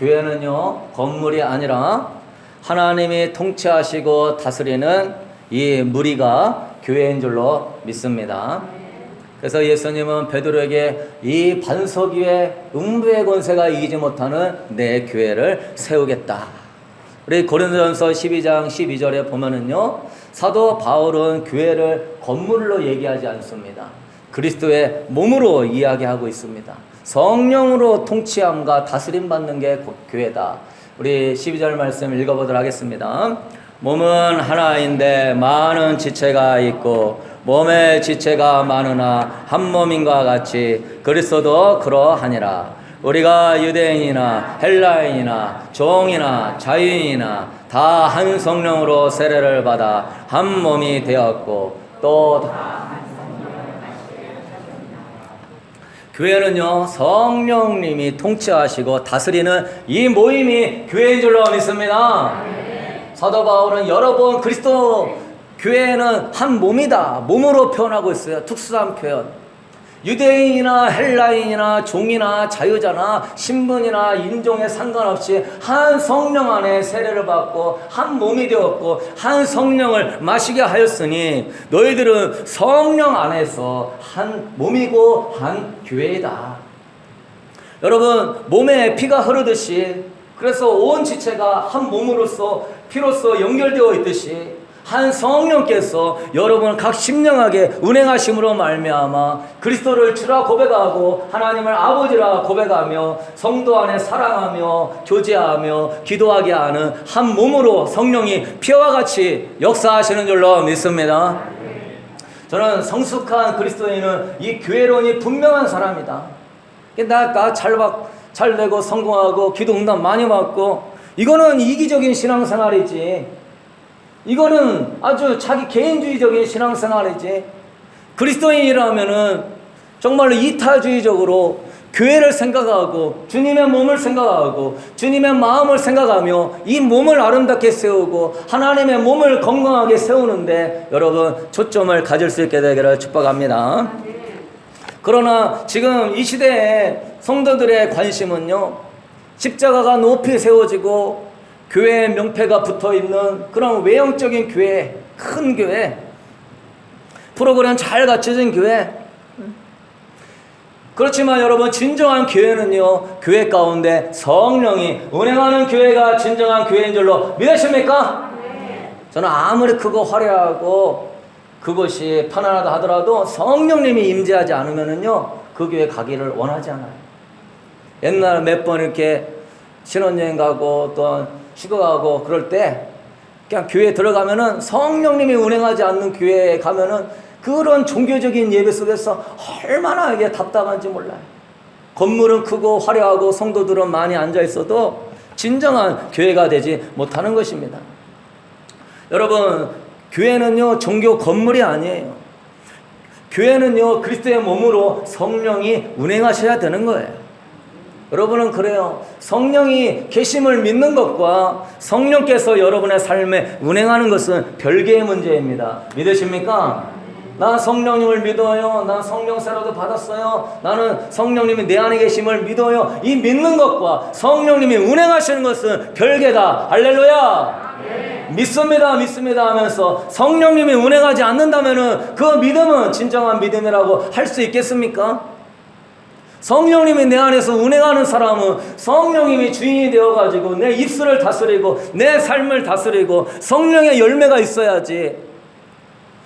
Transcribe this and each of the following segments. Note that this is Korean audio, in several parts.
교회는요, 건물이 아니라 하나님이 통치하시고 다스리는 이 무리가 교회인 줄로 믿습니다. 그래서 예수님은 베드로에게 이 반석 위에 음부의 권세가 이기지 못하는 내 교회를 세우겠다. 우리 고린도전서 12장 12절에 보면은요, 사도 바울은 교회를 건물로 얘기하지 않습니다. 그리스도의 몸으로 이야기하고 있습니다. 성령으로 통치함과 다스림 받는 게 곧 교회다. 우리 12절 말씀 읽어보도록 하겠습니다. 몸은 하나인데 많은 지체가 있고 몸의 지체가 많으나 한 몸인과 같이 그리스도도 그러하니라. 우리가 유대인이나 헬라인이나 종이나 자유인이나 다 한 성령으로 세례를 받아 한 몸이 되었고 또 교회는요, 성령님이 통치하시고 다스리는 이 모임이 교회인 줄로 믿습니다. 사도 바울은 여러 번 그리스도 교회는 한 몸이다, 몸으로 표현하고 있어요. 특수한 표현. 유대인이나 헬라인이나 종이나 자유자나 신분이나 인종에 상관없이 한 성령 안에 세례를 받고 한 몸이 되었고 한 성령을 마시게 하였으니 너희들은 성령 안에서 한 몸이고 한 교회이다. 여러분, 몸에 피가 흐르듯이, 그래서 온 지체가 한 몸으로서 피로서 연결되어 있듯이 한 성령께서 여러분을 각 심령하게 운행하심으로 말미암아 그리스도를 주라 고백하고 하나님을 아버지라 고백하며 성도 안에 사랑하며 교제하며 기도하게 하는 한 몸으로 성령이 피와 같이 역사하시는 줄로 믿습니다. 저는 성숙한 그리스도인은 이 교회론이 분명한 사람이다. 나 잘 되고 성공하고 기도 응답 많이 받고 이거는 이기적인 신앙생활이지, 이거는 아주 자기 개인주의적인 신앙생활이지, 그리스도인이라면은 정말로 이타주의적으로 교회를 생각하고 주님의 몸을 생각하고 주님의 마음을 생각하며 이 몸을 아름답게 세우고 하나님의 몸을 건강하게 세우는데 여러분 초점을 가질 수 있게 되기를 축복합니다. 그러나 지금 이 시대에 성도들의 관심은요, 십자가가 높이 세워지고 교회의 명패가 붙어있는 그런 외형적인 교회, 큰 교회, 프로그램 잘 갖춰진 교회. 그렇지만 여러분, 진정한 교회는요, 교회 가운데 성령이 운행하는 교회가 진정한 교회인 줄로 믿으십니까? 저는 아무리 크고 화려하고 그것이 편안하다 하더라도 성령님이 임재하지 않으면은요, 그 교회 가기를 원하지 않아요. 옛날 몇 번 이렇게 신혼여행 가고 또 휴가 가고 그럴 때 그냥 교회에 들어가면은 성령님이 운행하지 않는 교회에 가면은 그런 종교적인 예배 속에서 얼마나 이게 답답한지 몰라요. 건물은 크고 화려하고 성도들은 많이 앉아 있어도 진정한 교회가 되지 못하는 것입니다. 여러분, 교회는요, 종교 건물이 아니에요. 교회는요, 그리스도의 몸으로 성령이 운행하셔야 되는 거예요. 여러분은 그래요. 성령이 계심을 믿는 것과 성령께서 여러분의 삶에 운행하는 것은 별개의 문제입니다. 믿으십니까? 나 성령님을 믿어요. 나 성령 세례도 받았어요. 나는 성령님이 내 안에 계심을 믿어요. 이 믿는 것과 성령님이 운행하시는 것은 별개다. 할렐루야. 믿습니다 하면서 성령님이 운행하지 않는다면은 그 믿음은 진정한 믿음이라고 할 수 있겠습니까? 성령님이 내 안에서 운행하는 사람은 성령님이 주인이 되어가지고 내 입술을 다스리고 내 삶을 다스리고 성령의 열매가 있어야지.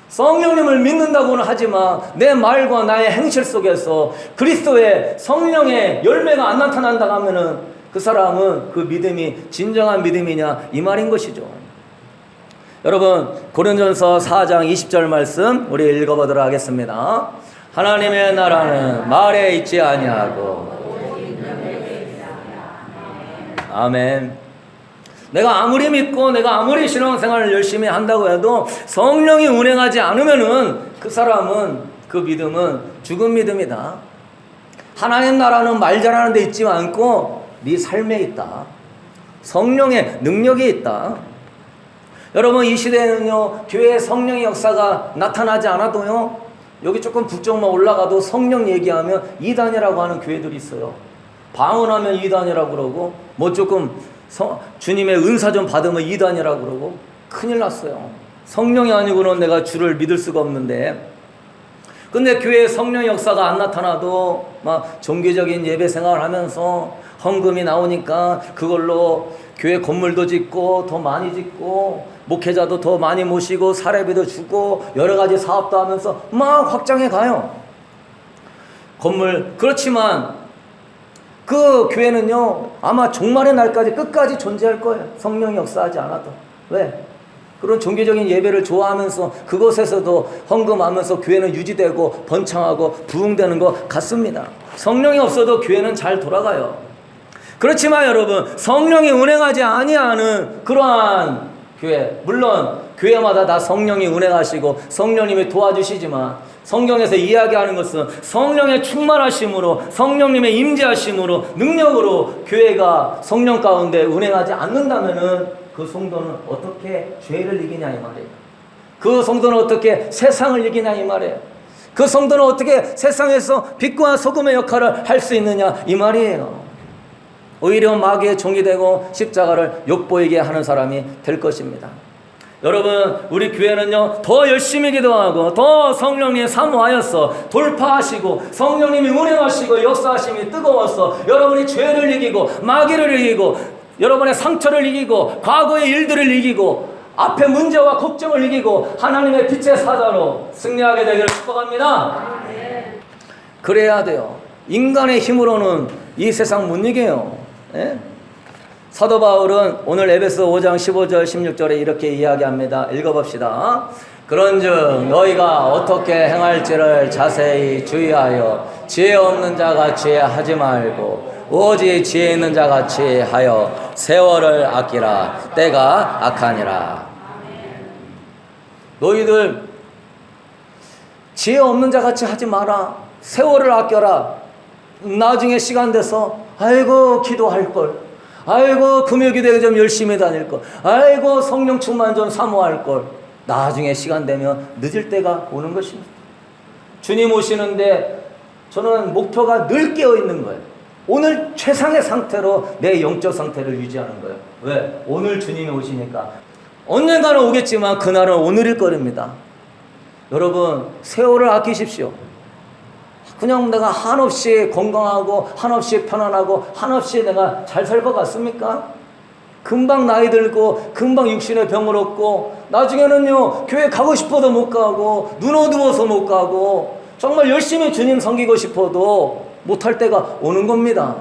성령님을 믿는다고는 하지만 내 말과 나의 행실 속에서 그리스도의 성령의 열매가 안 나타난다 하면은 그 사람은 그 믿음이 진정한 믿음이냐 이 말인 것이죠. 여러분, 고린도전서 4장 20절 말씀 우리 읽어보도록 하겠습니다. 하나님의 나라는 말에 있지 아니하고 아멘. 내가 아무리 믿고 내가 아무리 신앙생활을 열심히 한다고 해도 성령이 운행하지 않으면은 그 사람은, 그 믿음은 죽은 믿음이다. 하나님 나라는 말 잘하는 데 있지 않고 네 삶에 있다. 성령의 능력이 있다. 여러분, 이 시대에는요, 교회에 성령의 역사가 나타나지 않아도요, 여기 조금 북쪽만 올라가도 성령 얘기하면 이단이라고 하는 교회들이 있어요. 방언하면 이단이라고 그러고 뭐 조금 주님의 은사 좀 받으면 이단이라고 그러고 큰일 났어요. 성령이 아니고는 내가 주를 믿을 수가 없는데, 근데 교회에 성령 역사가 안 나타나도 막 종교적인 예배 생활을 하면서 헌금이 나오니까 그걸로 교회 건물도 짓고 더 많이 짓고 목회자도 더 많이 모시고 사례비도 주고 여러 가지 사업도 하면서 막 확장해 가요. 건물. 그렇지만 그 교회는요 아마 종말의 날까지 끝까지 존재할 거예요. 성령이 역사하지 않아도. 왜? 그런 종교적인 예배를 좋아하면서 그곳에서도 헌금하면서 교회는 유지되고 번창하고 부흥되는 것 같습니다. 성령이 없어도 교회는 잘 돌아가요. 그렇지만 여러분, 성령이 운행하지 아니하는 그러한 교회, 물론 교회마다 다 성령이 운행하시고 성령님이 도와주시지만 성경에서 이야기하는 것은 성령의 충만하심으로, 성령님의 임재하심으로, 능력으로 교회가 성령 가운데 운행하지 않는다면은 그 성도는 어떻게 죄를 이기냐 이 말이에요. 그 성도는 어떻게 세상을 이기냐 이 말이에요. 그 성도는 어떻게 세상에서 빛과 소금의 역할을 할 수 있느냐 이 말이에요. 오히려 마귀의 종이 되고 십자가를 욕보이게 하는 사람이 될 것입니다. 여러분, 우리 교회는요 더 열심히 기도하고 더 성령님 사모하여서 돌파하시고 성령님이 운행하시고 역사하심이 뜨거워서 여러분이 죄를 이기고 마귀를 이기고 여러분의 상처를 이기고 과거의 일들을 이기고 앞에 문제와 걱정을 이기고 하나님의 빛의 사자로 승리하게 되기를 축복합니다. 그래야 돼요. 인간의 힘으로는 이 세상 못 이겨요. 예? 사도 바울은 오늘 에베소 5장 15절 16절에 이렇게 이야기합니다. 읽어봅시다. 그런즉 너희가 어떻게 행할지를 자세히 주의하여 지혜 없는 자같이 하지 말고 오직 지혜 있는 자같이 하여 세월을 아끼라. 때가 악하니라. 너희들 지혜 없는 자같이 하지 마라. 세월을 아껴라. 나중에 시간 돼서 아이고 기도할걸, 아이고 금요기도에 좀 열심히 다닐걸, 아이고 성령 충만 좀 사모할걸. 나중에 시간 되면 늦을 때가 오는 것입니다. 주님 오시는데 저는 목표가 늘 깨어있는 거예요. 오늘 최상의 상태로 내 영적 상태를 유지하는 거예요. 왜? 오늘 주님이 오시니까. 언젠가는 오겠지만 그날은 오늘일 거랍니다. 여러분, 세월을 아끼십시오. 그냥 내가 한없이 건강하고 한없이 편안하고 한없이 내가 잘 살 것 같습니까? 금방 나이 들고 금방 육신의 병을 얻고 나중에는요 교회 가고 싶어도 못 가고 눈 어두워서 못 가고 정말 열심히 주님 섬기고 싶어도 못할 때가 오는 겁니다.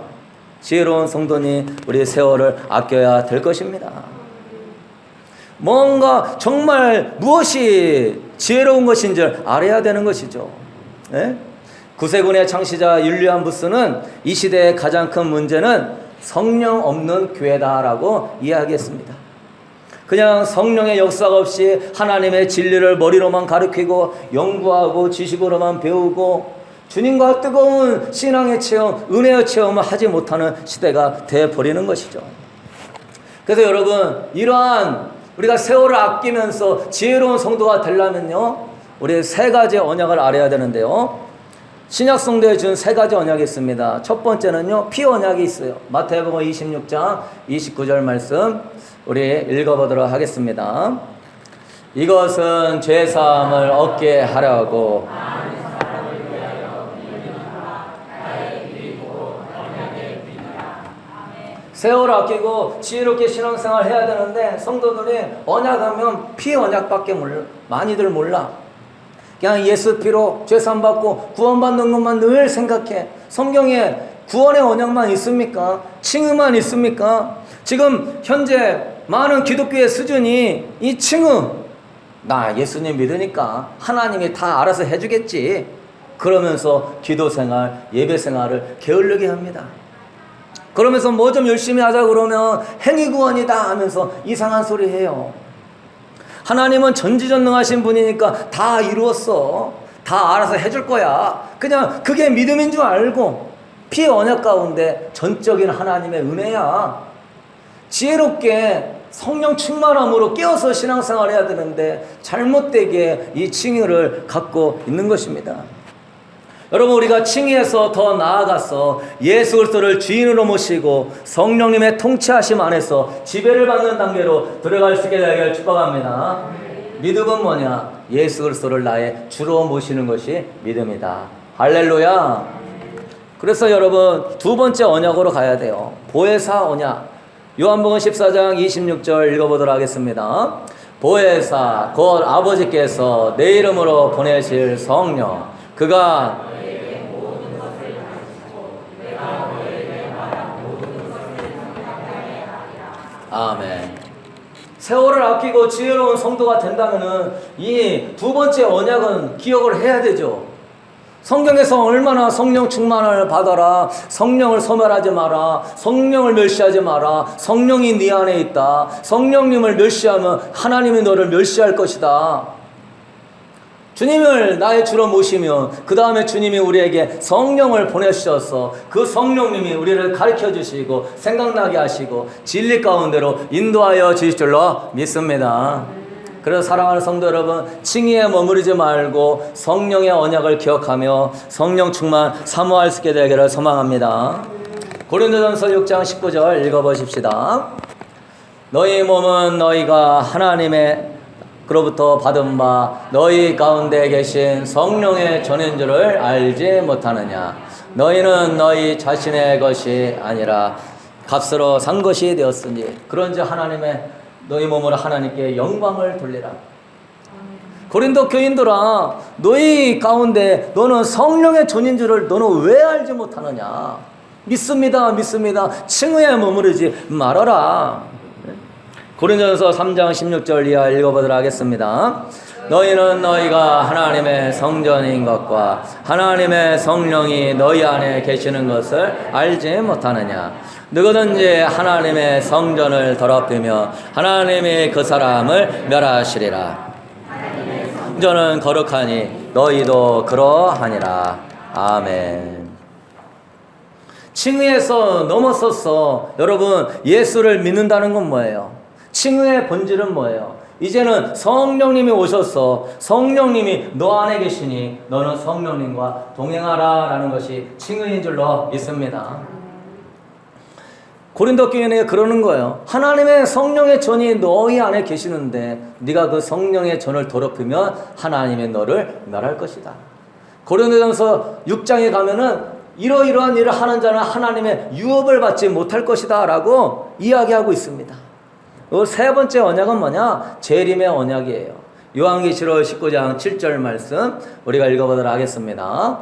지혜로운 성도니 우리 세월을 아껴야 될 것입니다. 뭔가 정말 무엇이 지혜로운 것인 줄 알아야 되는 것이죠. 네? 구세군의 창시자 율리안부스는 이 시대의 가장 큰 문제는 성령 없는 교회다라고 이야기했습니다. 그냥 성령의 역사가 없이 하나님의 진리를 머리로만 가르치고 연구하고 지식으로만 배우고 주님과 뜨거운 신앙의 체험, 은혜의 체험을 하지 못하는 시대가 되어버리는 것이죠. 그래서 여러분, 이러한 우리가 세월을 아끼면서 지혜로운 성도가 되려면요 우리 세 가지 언약을 알아야 되는데요, 신약 성도에 준 세 가지 언약이 있습니다. 첫 번째는요 피 언약이 있어요. 마태복음 26장 29절 말씀 우리 읽어보도록 하겠습니다. 이것은 죄사함을 얻게 하려고 세월을 아끼고 지혜롭게 신앙생활 해야 되는데 성도들이 언약하면 피 언약밖에 몰라. 많이들 몰라. 그냥 예수 피로 죄사함 받고 구원받는 것만 늘 생각해. 성경에 구원의 언약만 있습니까? 칭의만 있습니까? 지금 현재 많은 기독교의 수준이 이 칭의, 나 예수님 믿으니까 하나님이 다 알아서 해주겠지, 그러면서 기도생활, 예배생활을 게을르게 합니다. 그러면서 뭐 좀 열심히 하자 그러면 행위구원이다 하면서 이상한 소리 해요. 하나님은 전지전능하신 분이니까 다 이루었어, 다 알아서 해줄 거야, 그냥 그게 믿음인 줄 알고 피 언약 가운데 전적인 하나님의 은혜야. 지혜롭게 성령 충만함으로 깨어서 신앙생활 해야 되는데 잘못되게 이 칭의를 갖고 있는 것입니다. 여러분, 우리가 칭의해서 더 나아가서 예수 그리스도를 주인으로 모시고 성령님의 통치하심 안에서 지배를 받는 단계로 들어갈 수 있게 되기를 축복합니다. 믿음은 뭐냐? 예수 그리스도를 나의 주로 모시는 것이 믿음이다. 할렐루야. 그래서 여러분, 두 번째 언약으로 가야 돼요. 보혜사 언약. 요한복음 14장 26절 읽어보도록 하겠습니다. 보혜사 곧 아버지께서 내 이름으로 보내실 성령, 그가 아멘. 세월을 아끼고 지혜로운 성도가 된다면은 이 두 번째 언약은 기억을 해야 되죠. 성경에서 얼마나 성령 충만을 받아라, 성령을 소멸하지 마라, 성령을 멸시하지 마라, 성령이 네 안에 있다, 성령님을 멸시하면 하나님이 너를 멸시할 것이다. 주님을 나의 주로 모시면 그 다음에 주님이 우리에게 성령을 보내주셔서 그 성령님이 우리를 가르쳐 주시고 생각나게 하시고 진리 가운데로 인도하여 주실 줄로 믿습니다. 그래서 사랑하는 성도 여러분, 칭의에 머무르지 말고 성령의 언약을 기억하며 성령 충만 사모할 수 있게 되기를 소망합니다. 고린도전서 6장 19절 읽어보십시다. 너희 몸은 너희가 하나님의 그로부터 받은 바 너희 가운데 계신 성령의 전인 줄을 알지 못하느냐. 너희는 너희 자신의 것이 아니라 값으로 산 것이 되었으니 그런즉 하나님의 너희 몸으로 하나님께 영광을 돌리라. 고린도 교인들아, 너희 가운데 너는 성령의 전인 줄을 너는 왜 알지 못하느냐. 믿습니다, 믿습니다. 칭의에 머무르지 말아라. 고린도전서 3장 16절 이하 읽어보도록 하겠습니다. 너희는 너희가 하나님의 성전인 것과 하나님의 성령이 너희 안에 계시는 것을 알지 못하느냐. 누구든지 하나님의 성전을 더럽히며 하나님이 그 사람을 멸하시리라. 성전은 거룩하니 너희도 그러하니라. 아멘. 칭의에서 넘어섰어. 여러분, 예수를 믿는다는 건 뭐예요? 칭의의 본질은 뭐예요? 이제는 성령님이 오셔서 성령님이 너 안에 계시니 너는 성령님과 동행하라 라는 것이 칭의인 줄로 믿습니다. 고린도 교인에게 그러는 거예요. 하나님의 성령의 전이 너희 안에 계시는데 네가 그 성령의 전을 더럽히면 하나님이 너를 멸할 것이다. 고린도전서 6장에 가면은 이러이러한 일을 하는 자는 하나님의 유업을 받지 못할 것이다 라고 이야기하고 있습니다. 세 번째 언약은 뭐냐? 재림의 언약이에요. 요한계시록 19장 7절 말씀 우리가 읽어보도록 하겠습니다.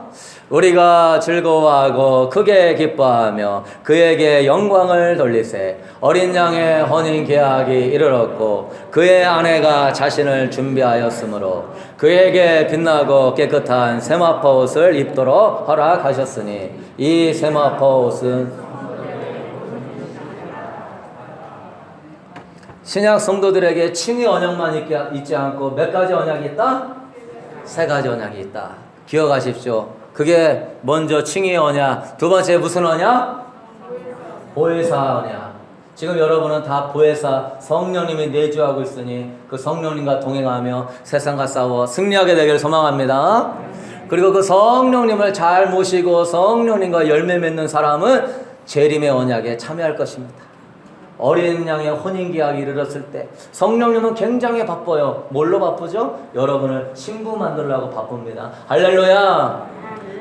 우리가 즐거워하고 크게 기뻐하며 그에게 영광을 돌리세. 어린 양의 혼인 계약이 이르렀고 그의 아내가 자신을 준비하였으므로 그에게 빛나고 깨끗한 세마포 옷을 입도록 허락하셨으니 이 세마포 옷은 신약 성도들에게 칭의 언약만 있지 않고 몇 가지 언약이 있다? 세 가지 언약이 있다. 기억하십시오. 그게 먼저 칭의 언약, 두 번째 무슨 언약? 보혜사 언약. 지금 여러분은 다 보혜사 성령님이 내주하고 있으니 그 성령님과 동행하며 세상과 싸워 승리하게 되기를 소망합니다. 그리고 그 성령님을 잘 모시고 성령님과 열매 맺는 사람은 재림의 언약에 참여할 것입니다. 어린 양의 혼인계약이 이르렀을 때 성령님은 굉장히 바빠요. 뭘로 바쁘죠? 여러분을 신부 만들려고 바쁩니다. 할렐루야.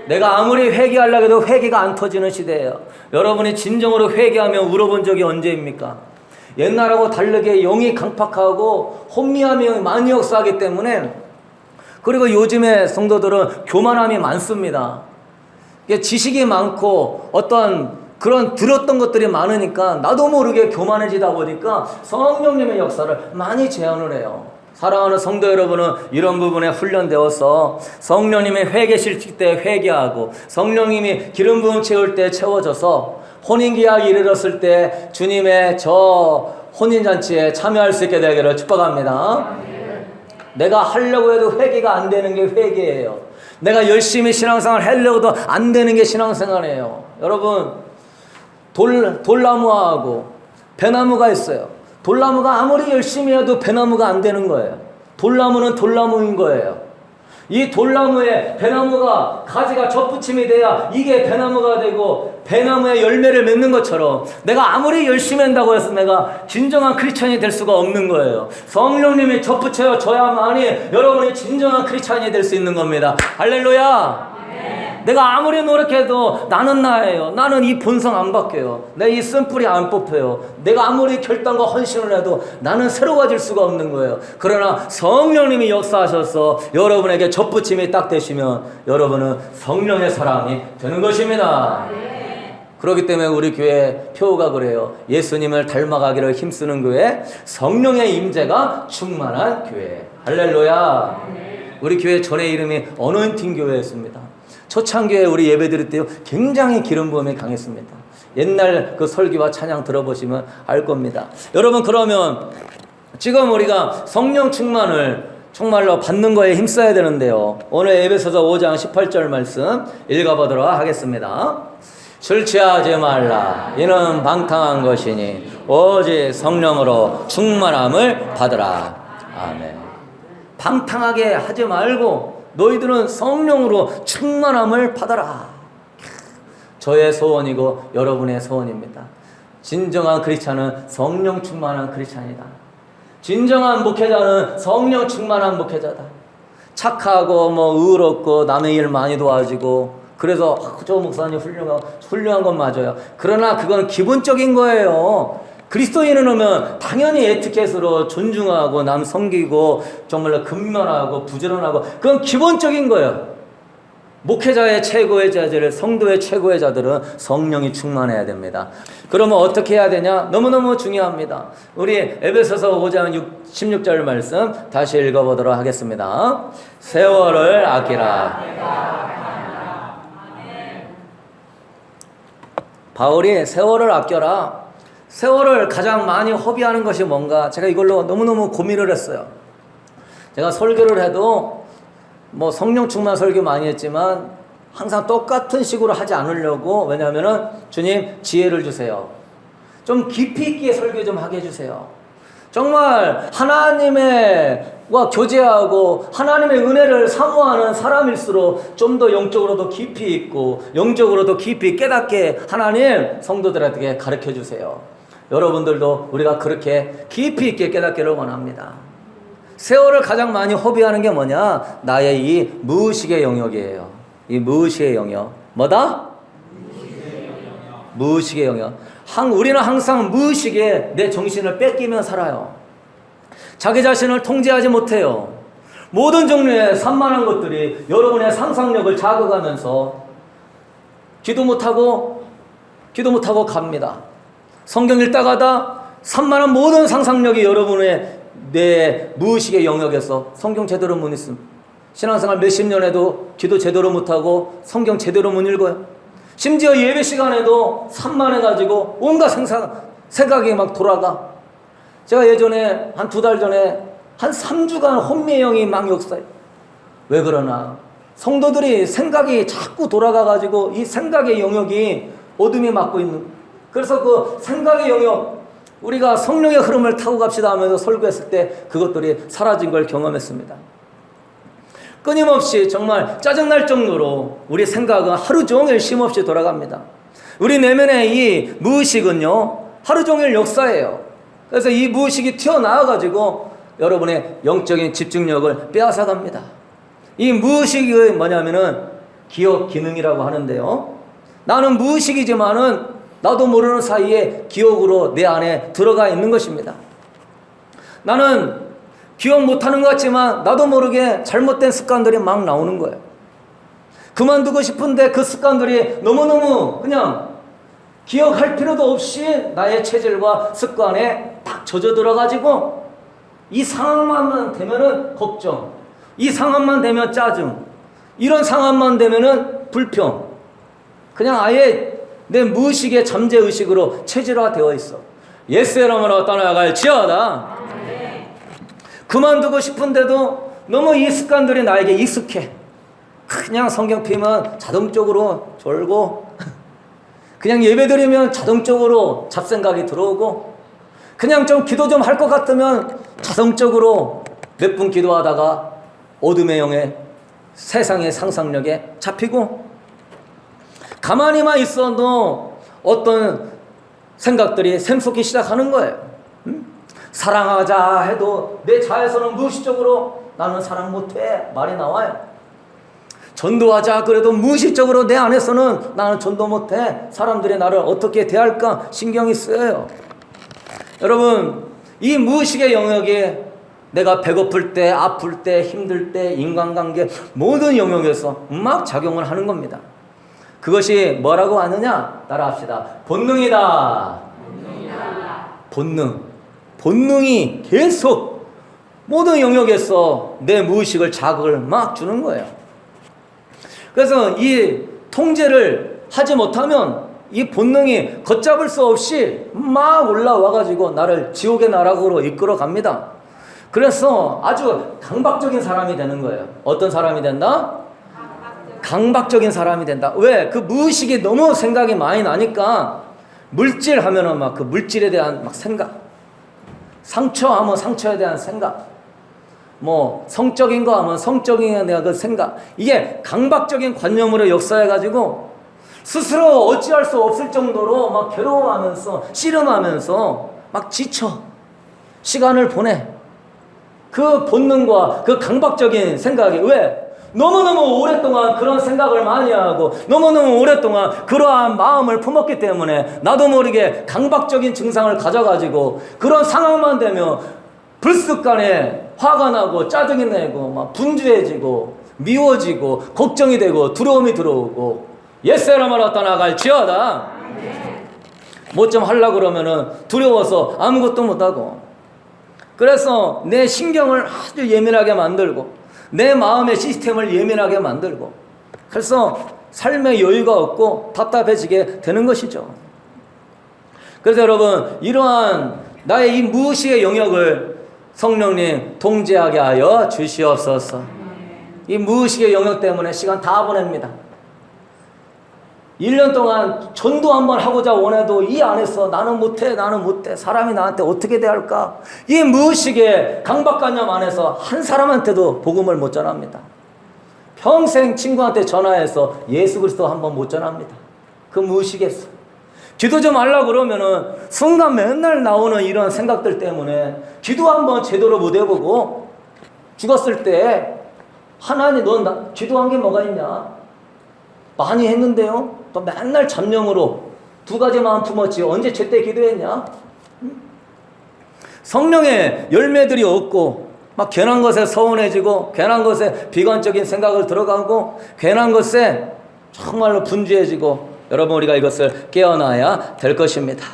내가 아무리 회개하려고 해도 회개가 안 터지는 시대예요. 여러분이 진정으로 회개하며 울어본 적이 언제입니까? 옛날하고 다르게 영이 강팍하고 혼미함이 많이 역사하기 때문에, 그리고 요즘의 성도들은 교만함이 많습니다. 지식이 많고 어떤 그런 들었던 것들이 많으니까 나도 모르게 교만해지다 보니까 성령님의 역사를 많이 제한을 해요. 사랑하는 성도 여러분은 이런 부분에 훈련되어서 성령님이 회개실 때 회개하고 성령님이 기름 부음 채울 때 채워져서 혼인계약이 이르렀을 때 주님의 저 혼인잔치에 참여할 수 있게 되기를 축복합니다. 내가 하려고 해도 회개가 안 되는 게 회개예요. 내가 열심히 신앙생활 하려고도 안 되는 게 신앙생활이에요. 여러분, 돌나무하고 배나무가 있어요. 돌나무가 아무리 열심히 해도 배나무가 안 되는 거예요. 돌나무는 돌나무인 거예요. 이 돌나무에 배나무가 가지가 접붙임이 돼야 이게 배나무가 되고 배나무에 열매를 맺는 것처럼 내가 아무리 열심히 한다고 해서 내가 진정한 크리스찬이 될 수가 없는 거예요. 성령님이 접붙여 줘야만이 여러분이 진정한 크리스찬이 될 수 있는 겁니다. 할렐루야. 내가 아무리 노력해도 나는 나예요. 나는 이 본성 안 바뀌어요. 내 이 쓴뿌리 안 뽑혀요. 내가 아무리 결단과 헌신을 해도 나는 새로워질 수가 없는 거예요. 그러나 성령님이 역사하셔서 여러분에게 접붙임이 딱 되시면 여러분은 성령의 사람이 되는 것입니다. 그렇기 때문에 우리 교회 표가 그래요. 예수님을 닮아가기를 힘쓰는 교회, 성령의 임재가 충만한 교회. 할렐루야. 우리 교회 전에 이름이 어노인팅 교회였습니다. 초창기에 우리 예배 드릴 때요 굉장히 기름 부음이 강했습니다. 옛날 그 설교와 찬양 들어보시면 알 겁니다. 여러분, 그러면 지금 우리가 성령 충만을 정말로 받는 거에 힘써야 되는데요. 오늘 에베소서 5장 18절 말씀 읽어보도록 하겠습니다. 술 취하지 말라. 이는 방탕한 것이니 오직 성령으로 충만함을 받으라. 아멘. 방탕하게 하지 말고 너희들은 성령으로 충만함을 받아라. 저의 소원이고 여러분의 소원입니다. 진정한 크리스찬은 성령 충만한 크리스찬이다. 진정한 목회자는 성령 충만한 목회자다. 착하고 의롭고 남의 일 많이 도와주고 그래서 저 목사님 훌륭한 건 맞아요. 그러나 그건 기본적인 거예요. 그리스도인은 오면 당연히 에티켓으로 존중하고 남 섬기고 정말로 근면하고 부지런하고 그건 기본적인 거예요. 목회자의 최고의 자들, 성도의 최고의 자들은 성령이 충만해야 됩니다. 그러면 어떻게 해야 되냐? 너무너무 중요합니다. 우리 에베소서 5장 16절 말씀 다시 읽어보도록 하겠습니다. 세월을 아끼라. 바울이 세월을 아껴라. 세월을 가장 많이 허비하는 것이 뭔가? 제가 이걸로 너무너무 고민을 했어요. 제가 설교를 해도 성령 충만 설교 많이 했지만 항상 똑같은 식으로 하지 않으려고, 왜냐하면은 주님 지혜를 주세요. 좀 깊이 있게 설교 좀 하게 해주세요. 정말 하나님과 교제하고 하나님의 은혜를 사모하는 사람일수록 좀 더 영적으로도 깊이 있고 영적으로도 깊이 깨닫게 하나님 성도들에게 가르쳐 주세요. 여러분들도 우리가 그렇게 깊이 있게 깨닫기를 원합니다. 세월을 가장 많이 허비하는 게 뭐냐? 나의 이 무의식의 영역이에요. 이 무의식의 영역. 뭐다? 무의식의 영역. 우리는 항상 무의식에 내 정신을 뺏기며 살아요. 자기 자신을 통제하지 못해요. 모든 종류의 산만한 것들이 여러분의 상상력을 자극하면서 기도 못하고 갑니다. 성경 읽다가다 산만한 모든 상상력이 여러분의 내 무의식의 영역에서 성경 제대로 못 읽음. 신앙생활 몇십 년 해도 기도 제대로 못하고 성경 제대로 못 읽어요. 심지어 예배 시간에도 산만해가지고 온갖 생각이 막 돌아가. 제가 예전에 한 2달 전에 한 3주간 혼미의 영이 막 역사해요. 왜 그러나? 성도들이 생각이 자꾸 돌아가가지고 이 생각의 영역이 어둠이 막고 있는. 그래서 그 생각의 영역, 우리가 성령의 흐름을 타고 갑시다 하면서 설교했을 때 그것들이 사라진 걸 경험했습니다. 끊임없이 정말 짜증날 정도로 우리 생각은 하루 종일 쉼없이 돌아갑니다. 우리 내면의 이 무의식은요 하루 종일 역사예요. 그래서 이 무의식이 튀어나와가지고 여러분의 영적인 집중력을 빼앗아갑니다. 이 무의식이 뭐냐면은 기억 기능이라고 하는데요, 나는 무의식이지만은 나도 모르는 사이에 기억으로 내 안에 들어가 있는 것입니다. 나는 기억 못하는 것 같지만 나도 모르게 잘못된 습관들이 막 나오는 거예요. 그만두고 싶은데 그 습관들이 너무너무 그냥 기억할 필요도 없이 나의 체질과 습관에 딱 젖어들어가지고 이 상황만 되면은 걱정, 이 상황만 되면 짜증, 이런 상황만 되면은 불평, 그냥 아예 내 무의식의 잠재의식으로 체질화되어 있어. 예수의 이름으로 떠나갈지어다. 그만두고 싶은데도 너무 이 습관들이 나에게 익숙해. 그냥 성경 피면 자동적으로 졸고 그냥 예배드리면 자동적으로 잡생각이 들어오고 그냥 좀 기도 좀 할 것 같으면 자동적으로 몇 분 기도하다가 어둠의 영에 세상의 상상력에 잡히고, 가만히만 있어도 어떤 생각들이 샘솟기 시작하는 거예요. 사랑하자 해도 내 자에서는 무의식적으로 나는 사랑 못해 말이 나와요. 전도하자 그래도 무의식적으로 내 안에서는 나는 전도 못해, 사람들이 나를 어떻게 대할까 신경이 쓰여요. 여러분, 이 무의식의 영역이 내가 배고플 때, 아플 때, 힘들 때, 인간관계 모든 영역에서 막 작용을 하는 겁니다. 그것이 뭐라고 하느냐? 따라합시다. 본능이다. 본능. 본능이 계속 모든 영역에서 내 무의식을 자극을 막 주는 거예요. 그래서 이 통제를 하지 못하면 이 본능이 걷잡을 수 없이 막 올라와가지고 나를 지옥의 나락으로 이끌어 갑니다. 그래서 아주 강박적인 사람이 되는 거예요. 어떤 사람이 된다? 강박적인 사람이 된다. 왜? 그 무의식이 너무 생각이 많이 나니까 물질 하면은 막 그 물질에 대한 막 생각, 상처하면 상처에 대한 생각, 뭐 성적인 거 하면 성적인 거에 대한 그 생각, 이게 강박적인 관념으로 역사해가지고 스스로 어찌할 수 없을 정도로 막 괴로워하면서 씨름하면서 막 지쳐 시간을 보내. 그 본능과 그 강박적인 생각이 왜? 너무너무 오랫동안 그런 생각을 많이 하고 너무너무 오랫동안 그러한 마음을 품었기 때문에 나도 모르게 강박적인 증상을 가져가지고 그런 상황만 되면 불쑥간에 화가 나고 짜증이 나고 막 분주해지고 미워지고 걱정이 되고 두려움이 들어오고 옛사람으로 떠나갈 지어다. 뭐 좀 하려고 그러면은 두려워서 아무것도 못하고, 그래서 내 신경을 아주 예민하게 만들고 내 마음의 시스템을 예민하게 만들고, 그래서 삶의 여유가 없고 답답해지게 되는 것이죠. 그래서 여러분, 이러한 나의 이 무의식의 영역을 성령님 통제하게 하여 주시옵소서. 이 무의식의 영역 때문에 시간 다 보냅니다. 1년 동안 전도 한번 하고자 원해도 이 안에서 나는 못해, 사람이 나한테 어떻게 대할까? 이 무의식의 강박관념 안에서 한 사람한테도 복음을 못 전합니다. 평생 친구한테 전화해서 예수 그리스도 한번 못 전합니다. 그 무의식에서. 기도 좀 하려고 그러면은 순간 맨날 나오는 이런 생각들 때문에 기도 한번 제대로 못 해보고 죽었을 때 하나님 넌 기도한 게 뭐가 있냐? 많이 했는데요. 또 맨날 잠령으로 2가지만 품었지 언제 제때 기도했냐? 성령의 열매들이 없고 막 괜한 것에 서운해지고 괜한 것에 비관적인 생각을 들어가고 괜한 것에 정말로 분주해지고, 여러분 우리가 이것을 깨어나야 될 것입니다.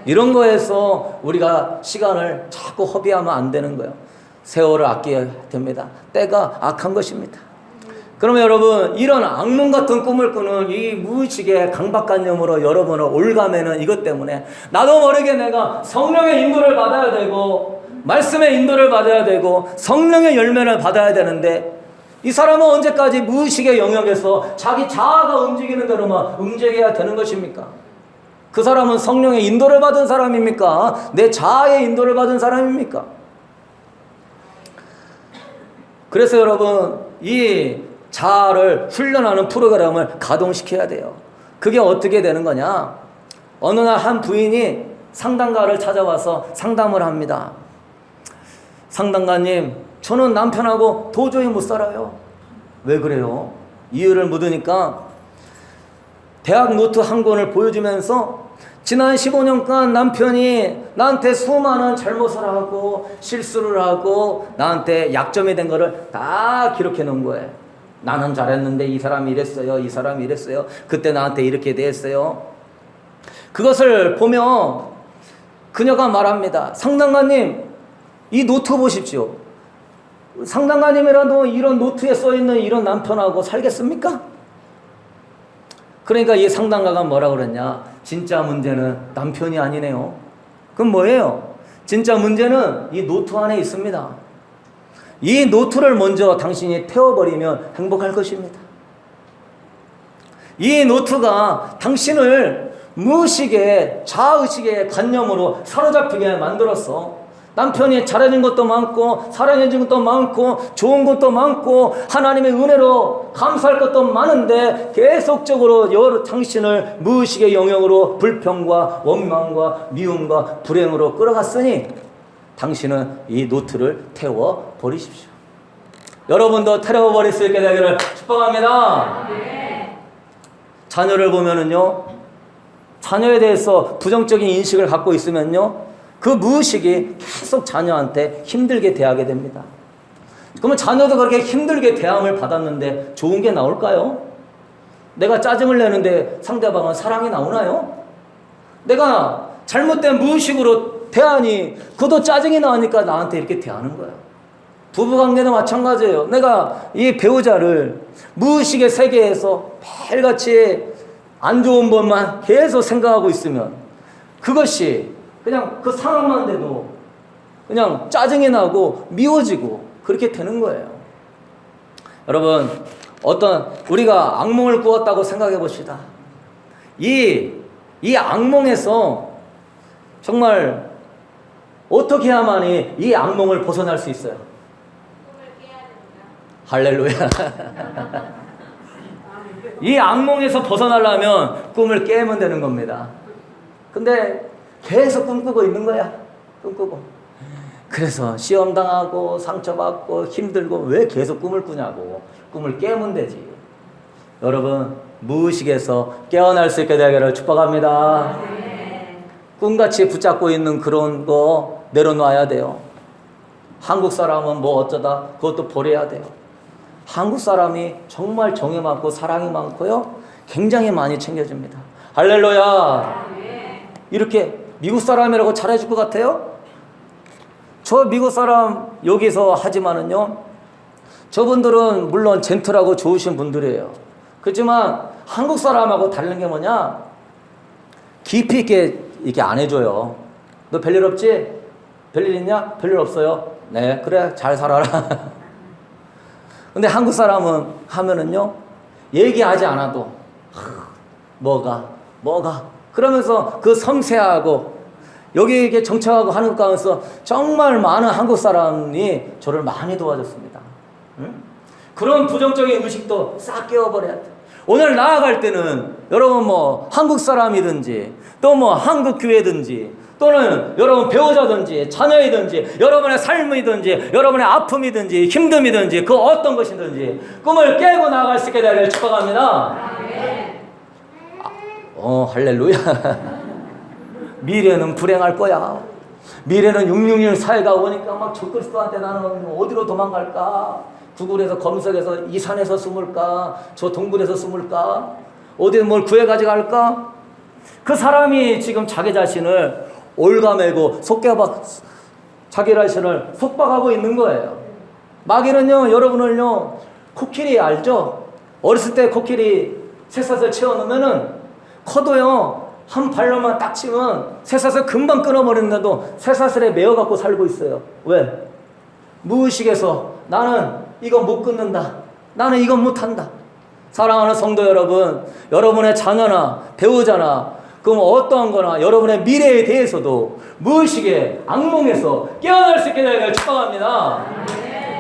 이런 거에서 우리가 시간을 자꾸 허비하면 안 되는 거예요. 세월을 아껴야 됩니다. 때가 악한 것입니다. 그러면 여러분, 이런 악몽 같은 꿈을 꾸는 이 무의식의 강박관념으로 여러분을 올가매는 이것 때문에 나도 모르게 내가 성령의 인도를 받아야 되고 말씀의 인도를 받아야 되고 성령의 열매를 받아야 되는데, 이 사람은 언제까지 무의식의 영역에서 자기 자아가 움직이는 대로만 움직여야 되는 것입니까? 그 사람은 성령의 인도를 받은 사람입니까? 내 자아의 인도를 받은 사람입니까? 그래서 여러분, 이 자아를 훈련하는 프로그램을 가동시켜야 돼요. 그게 어떻게 되는 거냐? 어느 날 한 부인이 상담가를 찾아와서 상담을 합니다. 상담가님, 저는 남편하고 도저히 못 살아요. 왜 그래요? 이유를 묻으니까 대학 노트 한 권을 보여주면서 지난 15년간 남편이 나한테 수많은 잘못을 하고 실수를 하고 나한테 약점이 된 거를 다 기록해 놓은 거예요. 나는 잘했는데 이 사람이 이랬어요. 이 사람이 이랬어요. 그때 나한테 이렇게 대했어요. 그것을 보며 그녀가 말합니다. 상담가님, 이 노트 보십시오. 상담가님이라도 이런 노트에 써있는 이런 남편하고 살겠습니까? 그러니까 이 상담가가 뭐라 그랬냐? 진짜 문제는 남편이 아니네요. 그럼 뭐예요? 진짜 문제는 이 노트 안에 있습니다. 이 노트를 먼저 당신이 태워버리면 행복할 것입니다. 이 노트가 당신을 무의식의 자의식의 관념으로 사로잡히게 만들어서 남편이 잘해준 것도 많고 사랑해준 것도 많고 좋은 것도 많고 하나님의 은혜로 감사할 것도 많은데 계속적으로 당신을 무의식의 영역으로 불평과 원망과 미움과 불행으로 끌어갔으니 당신은 이 노트를 태워버리십시오. 여러분도 태워버릴 수 있게 되기를 축복합니다. 자녀를 보면은요, 자녀에 대해서 부정적인 인식을 갖고 있으면요, 그 무의식이 계속 자녀한테 힘들게 대하게 됩니다. 그러면 자녀도 그렇게 힘들게 대함을 받았는데 좋은 게 나올까요? 내가 짜증을 내는데 상대방은 사랑이 나오나요? 내가 잘못된 무의식으로 대하니 그도 짜증이 나니까 나한테 이렇게 대하는 거야. 부부관계도 마찬가지예요. 내가 이 배우자를 무의식의 세계에서 매일같이 안 좋은 것만 계속 생각하고 있으면 그것이 그냥 그 상황만 돼도 그냥 짜증이 나고 미워지고 그렇게 되는 거예요. 여러분, 우리가 악몽을 꾸었다고 생각해 봅시다. 이 악몽에서 정말 어떻게 해야만이 이 악몽을 벗어날 수 있어요? 할렐루야. 이 악몽에서 벗어나려면 꿈을 깨면 되는 겁니다. 근데 계속 꿈꾸고 있는 거야. 꿈꾸고. 그래서 시험당하고 상처받고 힘들고 왜 계속 꿈을 꾸냐고. 꿈을 깨면 되지. 여러분, 무의식에서 깨어날 수 있게 되기를 축복합니다. 꿈같이 붙잡고 있는 그런 거 내려놔야 돼요. 한국 사람은 뭐 어쩌다 그것도 버려야 돼요. 한국 사람이 정말 정이 많고 사랑이 많고요, 굉장히 많이 챙겨줍니다. 할렐루야. 이렇게 미국 사람이라고 잘해줄 것 같아요? 저 미국 사람 여기서 하지만은요, 저분들은 물론 젠틀하고 좋으신 분들이에요. 그렇지만 한국 사람하고 다른 게 뭐냐? 깊이 있게 이렇게 안 해줘요. 너 별일 없지? 별일 있냐? 별일 없어요. 네, 그래, 잘 살아라. 근데 한국 사람은 하면은요, 얘기하지 않아도 뭐가 그러면서 그 섬세하고 여기 이렇게 정착하고 하는 가운데서 정말 많은 한국 사람이 저를 많이 도와줬습니다. 응? 그런 부정적인 의식도 싹 깨워버려야 돼. 오늘 나아갈 때는 여러분 뭐 한국 사람이든지 또 뭐 한국 교회든지 또는 여러분 배우자든지 자녀이든지 여러분의 삶이든지 여러분의 아픔이든지 힘듦이든지 그 어떤 것이든지 꿈을 깨고 나아갈 수 있게 되기를 축복합니다. 할렐루야. 미래는 불행할 거야. 미래는 666 사회가 오니까 막 적그리스도한테 나는 어디로 도망갈까? 구글에서 검색해서 이 산에서 숨을까? 저 동굴에서 숨을까? 어디 뭘 구해가지고 갈까? 그 사람이 지금 자기 자신을 올가매고 자기 자신을 속박하고 있는 거예요. 마귀는요, 여러분을요, 코끼리 알죠? 어렸을 때 코끼리 새싹을 채워놓으면은 커도요, 한 발로만 딱 치면 새싹을 금방 끊어버리는데도 새싹에 매어갖고 살고 있어요. 왜? 무의식에서 나는 이거 못 끊는다. 나는 이건 못한다. 사랑하는 성도 여러분, 여러분의 자녀나 배우자나 그럼 어떠한 거나 여러분의 미래에 대해서도 무의식의 악몽에서 깨어날 수 있게 되기를 축복합니다.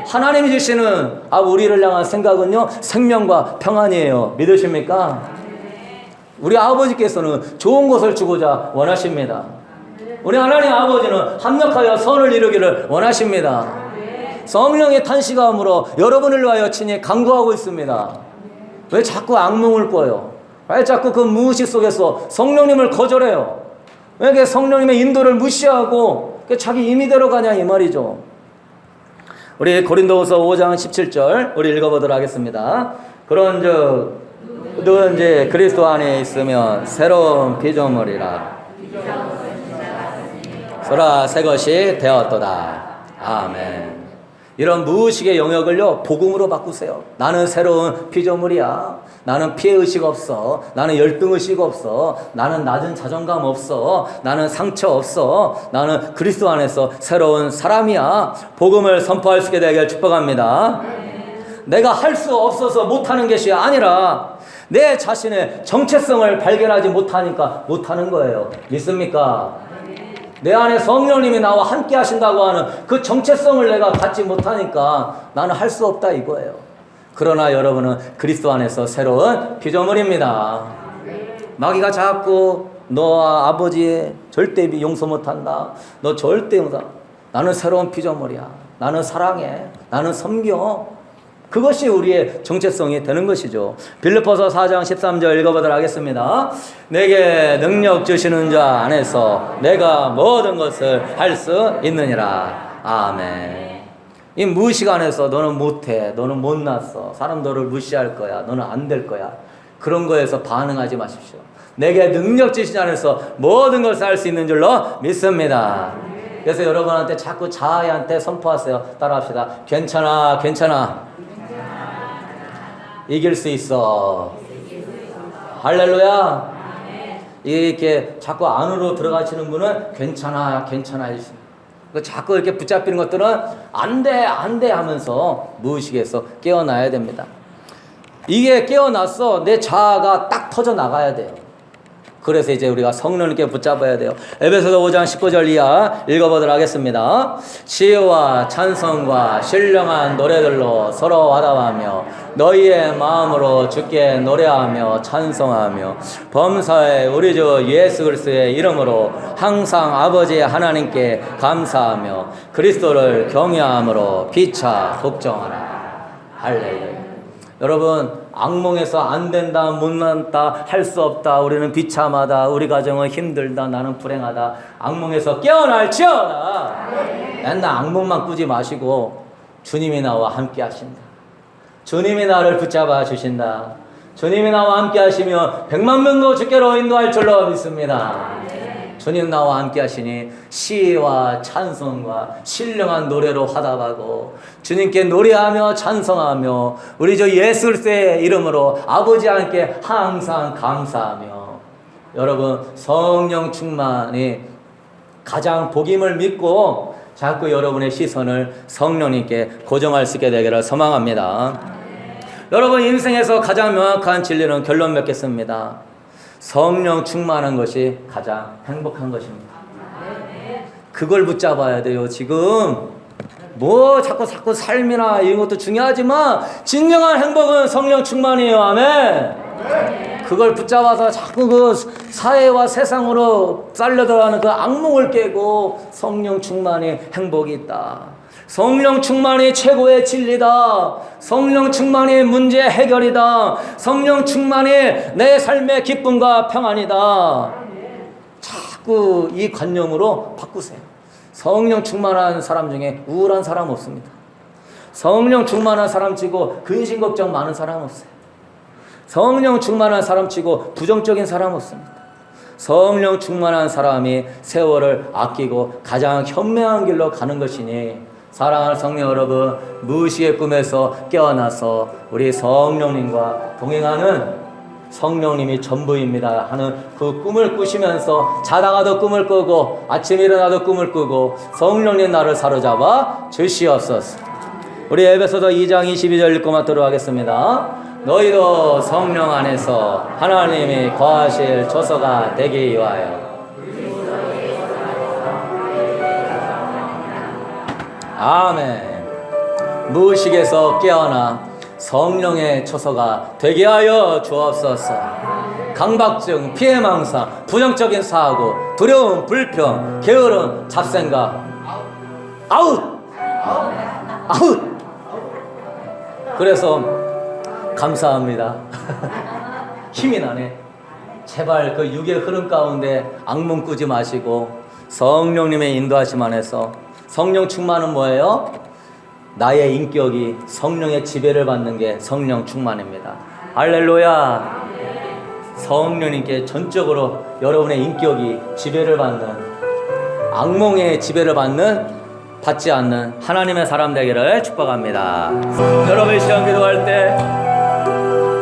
하나님이 주시는 우리를 향한 생각은요, 생명과 평안이에요. 믿으십니까? 우리 아버지께서는 좋은 것을 주고자 원하십니다. 우리 하나님 아버지는 합력하여 선을 이루기를 원하십니다. 성령의 탄식함으로 여러분을 위하여 친히 간구하고 있습니다. 왜 자꾸 악몽을 꿔요? 왜 자꾸 그 무의식 속에서 성령님을 거절해요? 왜 성령님의 인도를 무시하고 자기 임의대로 가냐 이 말이죠. 우리 고린도후서 5장 17절 우리 읽어보도록 하겠습니다. 그런즉 누구든지 그리스도 안에 있으면 새로운 피조물이라. 소라 새 것이 되었도다. 아멘. 이런 무의식의 영역을요, 복음으로 바꾸세요. 나는 새로운 피조물이야. 나는 피해의식 없어. 나는 열등의식 없어. 나는 낮은 자존감 없어. 나는 상처 없어. 나는 그리스도 안에서 새로운 사람이야. 복음을 선포할 수 있게 되길 축복합니다. 내가 할 수 없어서 못하는 것이 아니라 내 자신의 정체성을 발견하지 못하니까 못하는 거예요. 믿습니까? 내 안에 성령님이 나와 함께 하신다고 하는 그 정체성을 내가 갖지 못하니까 나는 할 수 없다 이거예요. 그러나 여러분은 그리스도 안에서 새로운 피조물입니다. 마귀가 자꾸 너와 아버지 절대 용서 못한다. 너 절대 용서. 나는 새로운 피조물이야. 나는 사랑해. 나는 섬겨. 그것이 우리의 정체성이 되는 것이죠. 빌립보서 4장 13절 읽어보도록 하겠습니다. 내게 능력 주시는 자 안에서 내가 모든 것을 할 수 있느니라. 아멘. 이 무의식 안에서 너는 못해. 너는 못났어. 사람 너를 무시할 거야. 너는 안 될 거야. 그런 거에서 반응하지 마십시오. 내게 능력 주시는 자 안에서 모든 것을 할 수 있는 줄로 믿습니다. 그래서 여러분한테 자꾸 자아한테 선포하세요. 따라합시다. 괜찮아, 괜찮아. 이길 수 있어. 할렐루야. 이렇게 자꾸 안으로 들어가시는 분은 괜찮아, 괜찮아. 자꾸 이렇게 붙잡히는 것들은 안 돼, 안 돼 하면서 무의식에서 깨어나야 됩니다. 이게 깨어났어. 내 자아가 딱 터져 나가야 돼요. 그래서 이제 우리가 성령님께 붙잡아야 돼요. 에베소서 5장 19절 이하 읽어보도록 하겠습니다. 지혜와 찬송과 신령한 노래들로 서로 화답하며 너희의 마음으로 주께 노래하며 찬송하며 범사에 우리 주 예수 그리스도의 이름으로 항상 아버지 하나님께 감사하며 그리스도를 경외함으로 피차 복종하라. 할렐루야. 여러분, 악몽에서 안 된다, 못난다, 할 수 없다, 우리는 비참하다, 우리 가정은 힘들다, 나는 불행하다. 악몽에서 깨어날지어다. 맨날 악몽만 꾸지 마시고 주님이 나와 함께 하신다. 주님이 나를 붙잡아 주신다. 주님이 나와 함께 하시며 100만 명도 주께로 인도할 줄로 믿습니다. 주님 나와 함께 하시니 시와 찬송과 신령한 노래로 화답하고 주님께 노래하며 찬송하며 우리 주 예수 그리스도의 이름으로 아버지 하나님께 항상 감사하며 여러분 성령 충만이 가장 복임을 믿고 자꾸 여러분의 시선을 성령님께 고정할 수 있게 되기를 소망합니다. 여러분 인생에서 가장 명확한 진리는 결론 맺겠습니다. 성령 충만한 것이 가장 행복한 것입니다. 그걸 붙잡아야 돼요. 지금 뭐 자꾸 삶이나 이런 것도 중요하지만 진정한 행복은 성령 충만이에요. 아멘. 그걸 붙잡아서 자꾸 그 사회와 세상으로 쌀려들어가는 그 악몽을 깨고 성령 충만의 행복이 있다. 성령 충만이 최고의 진리다. 성령 충만이 문제 해결이다. 성령 충만이 내 삶의 기쁨과 평안이다. 자꾸 이 관념으로 바꾸세요. 성령 충만한 사람 중에 우울한 사람 없습니다. 성령 충만한 사람 치고 근심 걱정 많은 사람 없어요. 성령 충만한 사람 치고 부정적인 사람 없습니다. 성령 충만한 사람이 세월을 아끼고 가장 현명한 길로 가는 것이니 사랑하는 성령 여러분, 무의식의 꿈에서 깨어나서 우리 성령님과 동행하는 성령님이 전부입니다 하는 그 꿈을 꾸시면서 자다가도 꿈을 꾸고 아침에 일어나도 꿈을 꾸고 성령님 나를 사로잡아 주시옵소서. 우리 에베소서 2장 22절 읽고 맞도록 하겠습니다. 너희도 성령 안에서 하나님이 거하실 조소가 되기 위하여 아멘. 무의식에서 깨어나 성령의 처소가 되게 하여 주옵소서. 강박증, 피해망상, 부정적인 사고, 두려움, 불평, 게으름, 잡생각 아웃! 아웃! 그래서 감사합니다. 힘이 나네. 제발 그 육의 흐름 가운데 악몽 꾸지 마시고 성령님의 인도하심 안에서 성령 충만은 뭐예요? 나의 인격이 성령의 지배를 받는 게 성령 충만입니다. 할렐루야. 성령님께 전적으로 여러분의 인격이 지배를 받는, 악몽의 지배를 받지 않는 하나님의 사람 되기를 축복합니다. 여러분이 시험 기도할 때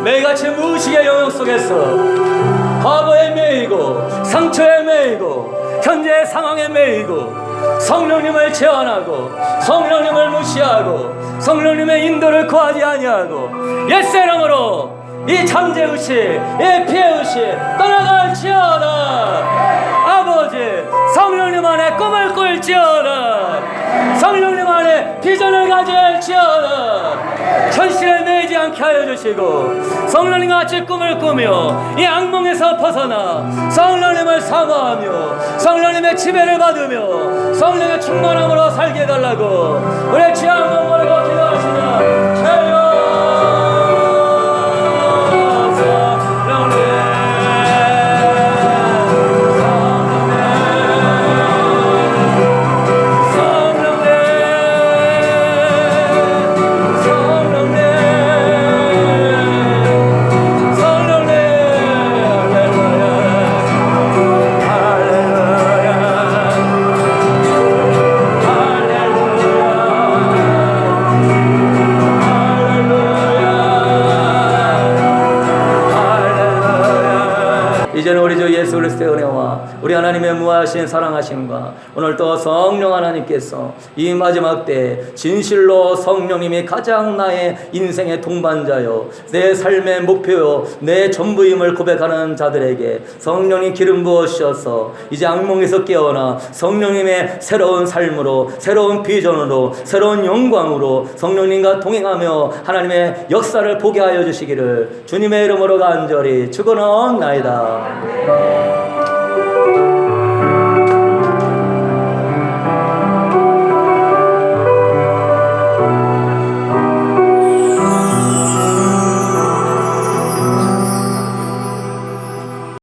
매일같이 무의식의 영역 속에서 과거에 매이고 상처에 매이고 현재의 상황에 매이고 성령님을 제한하고 성령님을 무시하고 성령님의 인도를 구하지 아니하고 예수 이름으로 이 잠재의식, 이 피해의식 떠나갈지어다. 아버지 오직 성령님 안에 꿈을 꿀지어다. 성령님 안에 비전을 가질지어다. 현실에 매이지 않게 하여 주시고 성령님과 같이 꿈을 꾸며 이 악몽에서 벗어나 성령님을 사모하며 성령님의 지배를 받으며 성령의 충만함으로 살게 해달라고 우리 주 한번 모르고 기도하시나. 주여 이제는 우리 주 예수 그리스도의 은혜와 우리 하나님의 무하신 사랑하심과 오늘 또 성령 하나님께서 이 마지막 때 진실로 성령님이 가장 나의 인생의 동반자요 내 삶의 목표요 내 전부임을 고백하는 자들에게 성령님 기름 부으셔서 이제 악몽에서 깨어나 성령님의 새로운 삶으로 새로운 비전으로 새로운 영광으로 성령님과 동행하며 하나님의 역사를 보게 하여 주시기를 주님의 이름으로 간절히 축원하옵나이다.